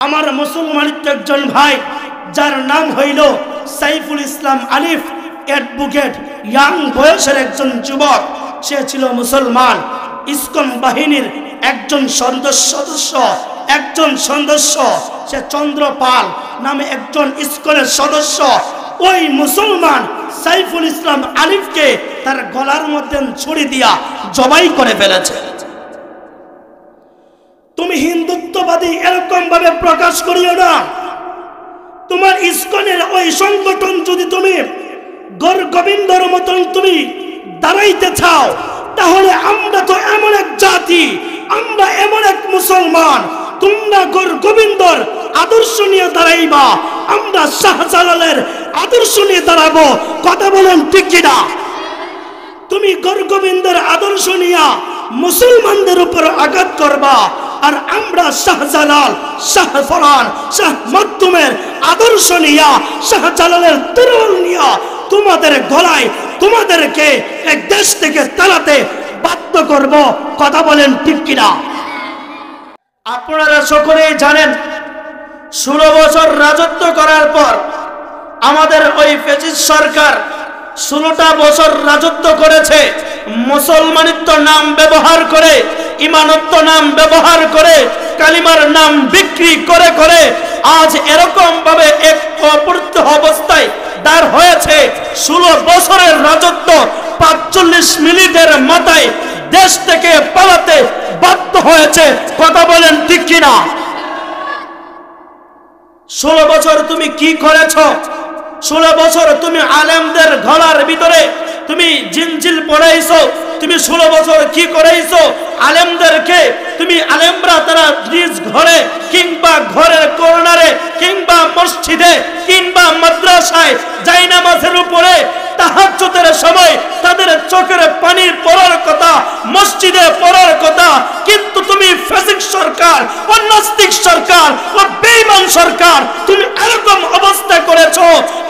আমার মুসলমানিত একজন ভাই যার নাম হইল সাইফুল ইসলাম আলিফ, অ্যাডভোকেট, ইয়াং বয়সের একজন যুবক। সে ছিল মুসলমান, ইসকন বাহিনীর একজন সদস্য। সে চন্দ্রপাল নামে একজন ইসকনের সদস্য। ওই মুসলমান সাইফুল ইসলাম আলিফকে তার গলার মধ্যে ছুরি দিয়া জবাই করে ফেলেছে। তুমি হিন্দুত্ববাদী এরকম ভাবে প্রকাশ করিও না। তোমার ইসকনের ওই সংগঠন যদি তুমি গৌর গোবিন্দর মতন তুমি দাঁড়াইতে চাও, তাহলে আমরা তো এমন এক জাতি, আমরা এমন এক মুসলমান, তোমরা গৌর গোবিন্দর আদর্শ নিয়ে দাঁড়াইবা, আমরা শাহজালালের আদর্শ নিয়ে দাঁড়াবো। কথা বলেন ঠিক কিনা? তুমি গৌর গোবিন্দর আদর্শ নিয়ে মুসলমানদের উপর আঘাত করবা, আর আমরা শাহজালাল, শাহ ফরান, শাহ মখদুমের আদর্শ নিয়া, শাহজালালের তরোয়াল নিয়া তোমাদের গলায় তোমাদেরকে এক দেশ থেকে তাড়াতে বাধ্য করব। কথা বলেন ঠিক কিনা? আপনারা সকলেই জানেন 16 বছর রাজত্ব করার পর আমাদের ওই ফ্যাসিস্ট সরকার 16টা বছর রাজত্ব করেছে। মুসলমানিত্ব নাম ব্যবহার করে, ইমানত্ব নাম ব্যবহার করে, কালিমার নাম বিক্রি করে করে আজ এরকম ভাবে এক অপূর্ত অবস্থায় দাঁড় হয়েছে। 16 বছরের রাজত্ব 45 মিনিটের মাথায় দেশ থেকে পালাতে বাধ্য হয়েছে। কথা বলেন ঠিক কিনা? 16 বছর তুমি কি করেছো? 16 বছর তুমি আলেমদের গলার ভিতরে তুমি জিনজিল পড়াইছো। তুমি 16 বছর কি করাইছো আলেমদেরকে? তুমি আলেমরা তারা নিজ ঘরে কিংবা ঘরের কর্নারে কিংবা মসজিদে কিংবা মাদ্রাসায় জায়নামাজের উপরে তাহাজ্জুদের সময় তাদের চোখের পানি পড়ার কথা, মসজিদে পড়ার কথা, কিন্তু তুমি ফ্যাসিস্ট সরকার, ও নাস্তিক সরকার, ও বেঈমান সরকার, তুমি এরকম অবস্থা করেছো।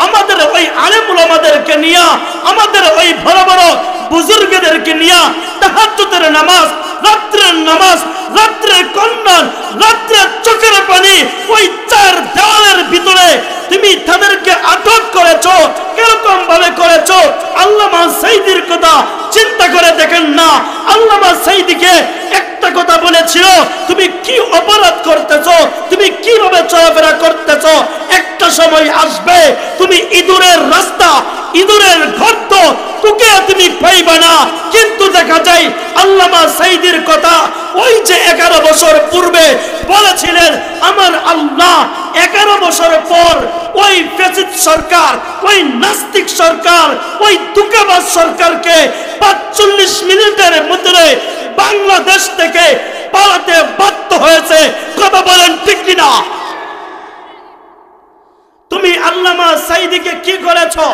আমাদের ওই আলেম উলামাদেরকে নিয়া, আমাদের ওই বড় বড় বুজুর্গদেরকে নিয়া তাহাজ্জুদের নামাজ, রাত্রের নামাজ, রাত্রের কন্যান, রাত্রের চোখের পানি, ওই চার দেওয়ালের ভিতরে তুমি তাদেরকে আটক করেছো। কিরকম ভাবে করেছো? আল্লামা সাইদির কথা চিন্তা করে দেখেন না। আল্লামা সাইদিকে একটা কথা বলেছিল, তুমি কি অপরাধ করতেছো, তুমি কিভাবে চলাফেরা করতেছো, একটা সময় আসবে তুমি ইঁদুরের রাস্তা, ইঁদুরের গর্ত তোকে তুমি পাইবা না। কিন্তু দেখা যায় আল্লামা সাইদির কথা ওই যে 11 বছর পূর্বে বলেছিলেন, আমার আল্লাহ 11 বছর পর ওই ফ্যাসিস্ট সরকার, ওই নাস্তিক সরকার, ওই দুঃখবাজ সরকারকে 45 মিনিটের মধ্যে বাংলাদেশ থেকে পালাতে বাধ্য হয়েছে। কথা বলেন ঠিক কিনা? তুমি আল্লামা সাইদিকে কি করেছো?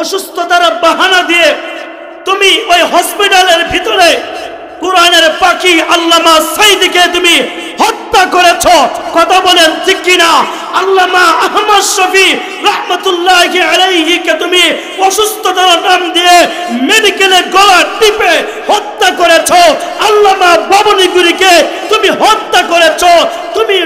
অসুস্থতার বাহানা দিয়ে তুমি ওই হসপিটালের ভিতরে কোরআনের পাখি আল্লামা সাইদিকে তুমি হত্যা করেছো। কথা বলেন ঠিক কিনা? আল্লামা আহমদ শফি রাহমাতুল্লাহি আলাইহি কে তুমি অসুস্থতার নাম দিয়ে মেডিকেলে গলা টিপে হত্যা করেছো। আল্লামা বাবনীগুরিকে তুমি হত্যা করেছো। তুমি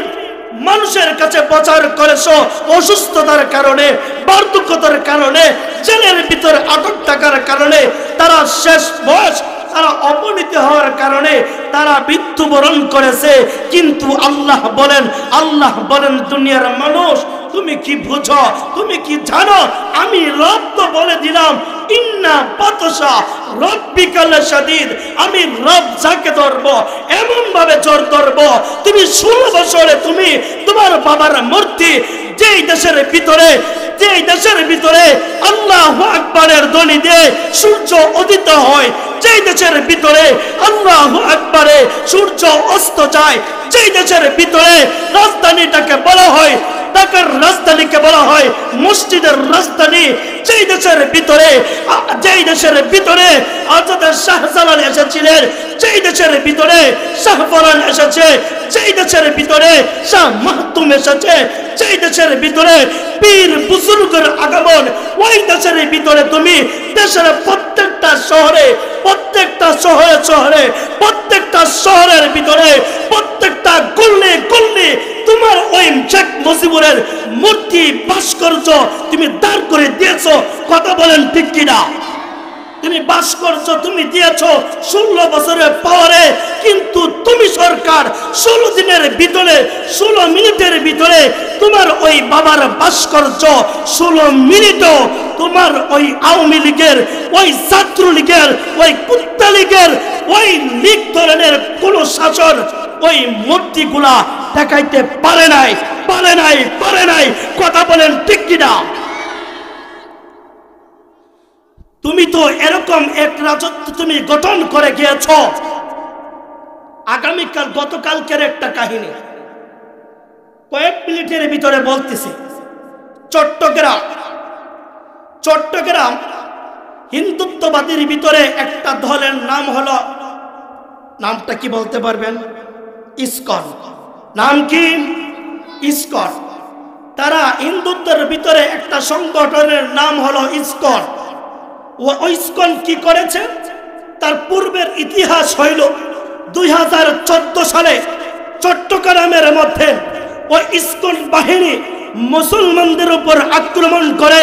মানুষের কাছে প্রচার করেছো অসুস্থতার কারণে, বার্ধক্যতার কারণে, জেলের ভিতরে আটক থাকার কারণে, তারা শেষ বয়স, তারা অপনীত হওয়ার কারণে তারা মৃত্যুবরণ করেছে। কিন্তু আল্লাহ বলেন দুনিয়ার মানুষ, তুমি কি বুঝো, তুমি কি জানো? আমি রব তো বলে দিলাম, ইন্না বাতশা রাব্বিকা লাশাদীদ। আমি রব যাকে ধরবো এমন ভাবে জোর ধরবো। তুমি 16 বছরে তুমি তোমার বাবার মূর্তি যেই দেশের ভিতরে আল্লাহু আকবারের ধ্বনি দিয়ে সূর্য উদিত হয়, যেই দেশের ভিতরে আল্লাহু আকবারে সূর্য অস্ত যায়, যেই দেশের ভিতরে রাজধানীটাকে বলা হয়, ঢাকার রাজধানীকে বলা হয় মসজিদের রাজধানী, যেই দেশের ভিতরে হযরত শাহজালাল এসেছিলেন, যেই দেশের ভিতরে শাহ ফরান এসেছে, যেই দেশের ভিতরে শাহ মখদুম এসেছে, যেই দেশের ভিতরে পীর বুজুর্গের আগমন, ওই দেশের ভিতরে তুমি দেশের প্রত্যেকটা শহরে, প্রত্যেকটা শহরের ভিতরে, প্রত্যেকটা গলি গলি তোমার ওই শেখ মুজিবুরের মূর্তি ভাস্কর্য তুমি দাঁড় করে দিয়েছো, কথা বলেন ঠিক কিনা? তুমি ভাস্কর্য তুমি দিয়েছো 16 বছরের পাওয়ারে, কিন্তু তুমি সরকার 16 দিনের ভিতরে 16 মিনিটের ভিতরে তোমার ওই বাবার ভাস্কর্য 16 মিনিটও তোমার ওই আওয়ামী লীগের, ওই ছাত্রলীগের, ওই কুত্তা লীগের, ওই লীগ ধরনের কোন শাসন ওই মূর্তিগুলা দেখাইতে পারে নাই, পারে নাই, পারে নাই, কথা বলেন ঠিক কিনা? তুমি তো এরকম এক রাজত্ব তুমি গঠন করে গিয়েছ। আগামীকাল গতকালকের একটা কাহিনী কয়েক মিনিটের ভিতরে বলতেছি। চট্টগ্রাম হিন্দুত্ববাদীর ভিতরে একটা দলের নাম হলো, নামটা কি বলতে পারবেন? ইসকন। নাম কি? ইসকন। তারা হিন্দুত্বের ভিতরে একটা সংগঠনের নাম হলো ইসকন। ইসকন কি করেছে? তার পূর্বের ইতিহাস হইল 2014 সালে চট্টগ্রামের মধ্যে ওই ইসকন বাহিনী মুসলমানদের উপর আক্রমণ করে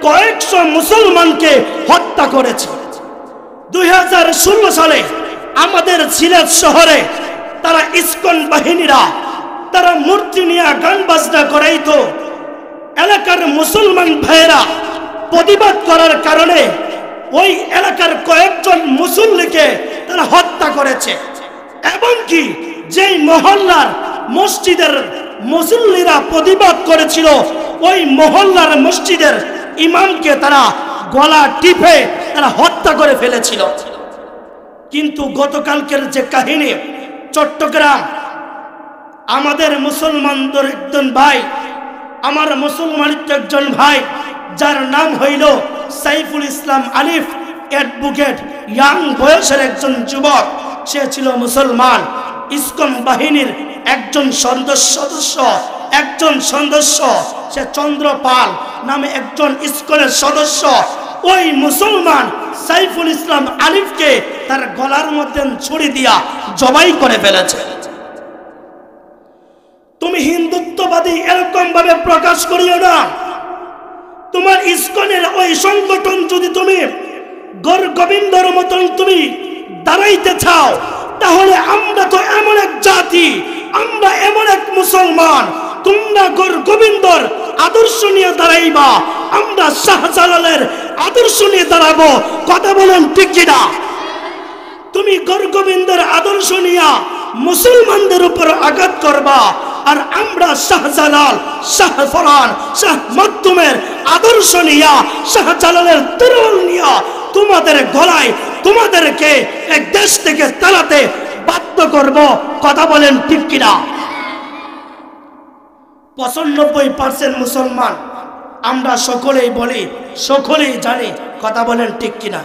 কয়েকশো মুসলমানকে হত্যা করেছে। 2016 সালে আমাদের সিলেট শহরে তারা ইসকন বাহিনীরা তারা মূর্তি নিয়ে গান বাজনা করাইতো। এলাকার মুসলমান ভাইয়েরা প্রতিবাদ করার কারণে ওই এলাকার কয়েকজন মুসল্লিকে তারা হত্যা করেছে। এবং কি যেই মহল্লার মসজিদের মুসল্লিরা প্রতিবাদ করেছিল, ওই মহল্লার মসজিদের ইমামকে তারা গলা টিপে তারা হত্যা করে ফেলেছিল। কিন্তু গতকালকের যে কাহিনী, চট্টগ্রাম আমাদের মুসলমানদের একজন ভাই, আমার মুসলমানিত একজন ভাই, যার নাম হইল সাইফুল ইসলাম আলিফ, অ্যাডভোকেট, ইয়াং বয়সের একজন যুবক, সে ছিল মুসলমান। ইসকন বাহিনীর একজন সদস্য, সে চন্দ্রপাল নামে একজন ইসকনের সদস্য, ওই মুসলমান সাইফুল ইসলাম আলিফকে তার গলার মধ্যে ছুরি দিয়া জবাই করে ফেলেছে। তুমি হিন্দুত্ববাদী এরকম ভাবে প্রকাশ করিও না। তোমার ইসকনের ওই সংগঠন যদি তুমি গর গোবিন্দর মতন তুমি দাঁড়াইতে চাও, তাহলে আমরা তো এমন এক জাতি, আমরা এমন এক মুসলমান, তোমরা গর গোবিন্দর আদর্শ নিয়ে দাঁড়াইবা, আমরা শাহজালালের আদর্শ নিয়ে দাঁড়াবো, কথা বলেন ঠিক কিনা? তুমি গর গোবিন্দর আদর্শ নিয়ে মুসলমানদের উপর আঘাত করবা, আর আমরা শাহজালাল, শাহ ফরান, শাহ মাকদুমের আদর্শ নিয়া, শাহজালালের তরোয়াল নিয়া তোমাদের গলায় তোমাদেরকে এক দেশ থেকে তাড়াতে বাধ্য করব, কথা বলেন ঠিক কিনা? 95% মুসলমান আমরা সকলেই বলি, সকলেই জানি, কথা বলেন ঠিক কিনা?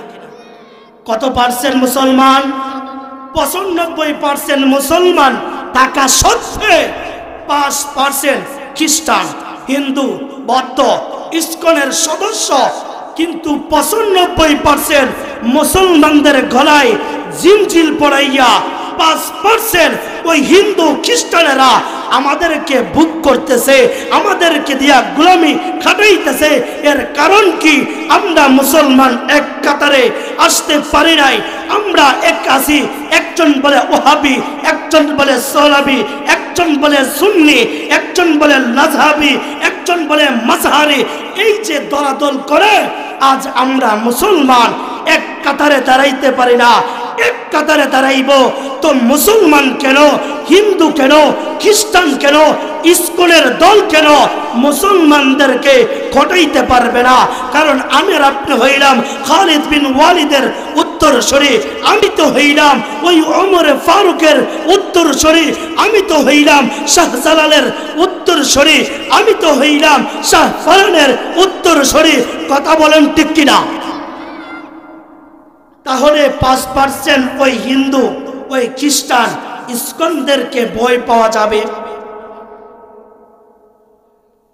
কত পার্সেন্ট মুসলমান? 95% মুসলমান থাকা সত্ত্বে 5% খ্রিস্টান, হিন্দু, বৌদ্ধ, ইসকনের সদস্য, কিন্তু 95% মুসলমানদের গলায় জিনজিল পড়াইয়া 5% ওই হিন্দু খ্রিস্টানেরা আমাদেরকে ভোগ করতেছে, আমাদেরকে দিয়া গোলামি খাটাইতেছে। এর কারণ কি? আমরা মুসলমান এক কাতারে আসতে পারি নাই। আমরা এক আছি, একজন বলে ওহাবি, একজন বলে সোলাবি, একজন বলে সুন্নি, একজন বলে লাজহাবি, একজন বলে মাজহারি। এই যে দলাদল করে আজ আমরা মুসলমান এক কাতারে দাঁড়াইতে পারি না। এক কাতারে দাঁড়াইব তো মুসলমান কেন, হিন্দু কেন, খ্রিস্টান কেন, ইসকনের দল কেন মুসলমানদেরকে ঘটাইতে পারবে না? কারণ আমি আর আপনি হইলাম খালিদ বিন ওয়ালিদের উত্তরসূরি, আমি তো হইলাম ওই ওমর ফারুকের উত্তরসূরি, আমি তো হইলাম শাহজালালের উত্তরসূরি, আমি তো হইলাম শাহ ফরানের উত্তরসূরি, কথা বলেন ঠিক কিনা? তাহলে 5% ওই হিন্দু, ওই খ্রিস্টান, ইসকনদেরকে ভয় পাওয়া যাবে?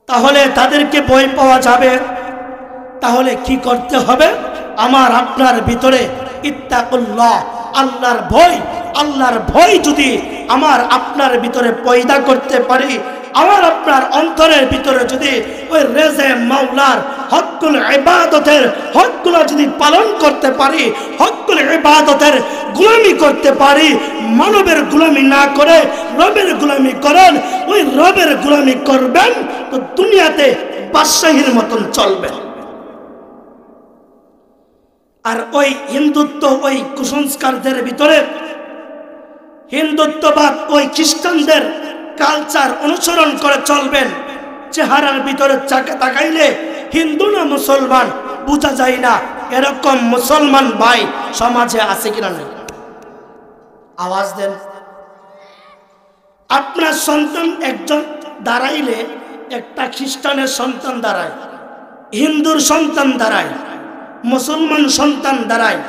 তাহলে তাদেরকে ভয় পাওয়া যাবে, তাহলে কি করতে হবে? আমার আপনার ভিতরে ইত্তাকুল্লাহ, আল্লাহর ভয়, আল্লাহর ভয় যদি আমার আপনার ভিতরে পয়দা করতে পারি, আমার আপনার অন্তরের ভিতরে যদি ওই রেজে মাওলার হকুল ইবাদতের হকগুলো যদি পালন করতে পারি, হকুল ইবাদতের গোলামি করতে পারি, মানবের গোলামি না করে রবের গোলামি করেন, ওই রবের গোলামি করবেন তো দুনিয়াতে বাদশাহীর মতন চলবেন। আর ওই হিন্দুত্ব, ওই কুসংস্কারদের ভিতরে হিন্দুত্ববাদ, ওই খ্রিস্টানদের কালচার অনুসরণ করে চলবেন। চেহারার ভিতরে তাকাইলে হিন্দু না মুসলমান বোঝা যায় না, এরকম মুসলমান ভাই সমাজে আছে কিনা নেই? আওয়াজ দেন। আপনার সন্তান একজন দাঁড়াইলে একটা খ্রিস্টানের সন্তান দাঁড়ায়, হিন্দুর সন্তান দাঁড়ায়, মুসলমান সন্তান দাঁড়ায়।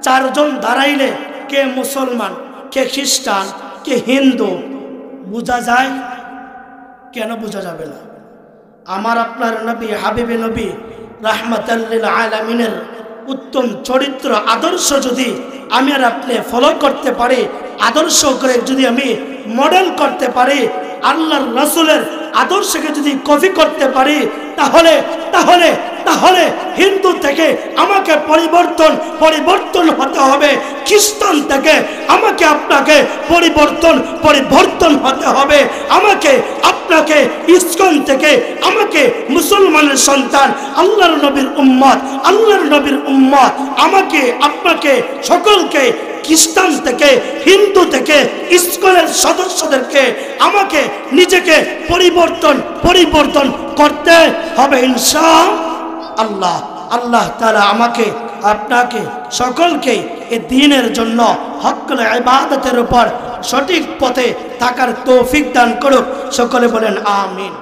চারজন দাঁড়াইলে কে মুসলমান, কে খ্রিস্টান, কে হিন্দু বোঝা যায়? কেন বোঝা যাবে না? আমার আপনার নবী, হাবিবে নবী রাহমাতাল লিল আলামিনের উত্তম চরিত্র আদর্শ যদি আমি আর আপনি ফলো করতে পারি, আদর্শ করে যদি আমি মডেল করতে পারি, আল্লাহর রাসূলের আদর্শকে যদি কপি করতে পারি, তাহলে তাহলে তাহলে হিন্দু থেকে আমাকে পরিবর্তন হতে হবে, খ্রিস্টান থেকে আমাকে আপনাকে পরিবর্তন হতে হবে, আমাকে আপনাকে ইসকন থেকে আমাকে মুসলমানের সন্তান, আল্লাহর নবীর উম্মত আমাকে আপনাকে সকলকে খ্রিস্টান থেকে হিন্দু থেকে ইসকনের সদস্যদেরকে আমাকে নিজেকে পরিবর্তন করতে হবে ইনশাআল্লাহ। আল্লাহ তাআলা আমাকে আপনাকে সকলকে এই দ্বীনের জন্য হক্কুল ইবাদতের উপর সঠিক পথে থাকার তৌফিক দান করুক। সকলে বলেন আমিন।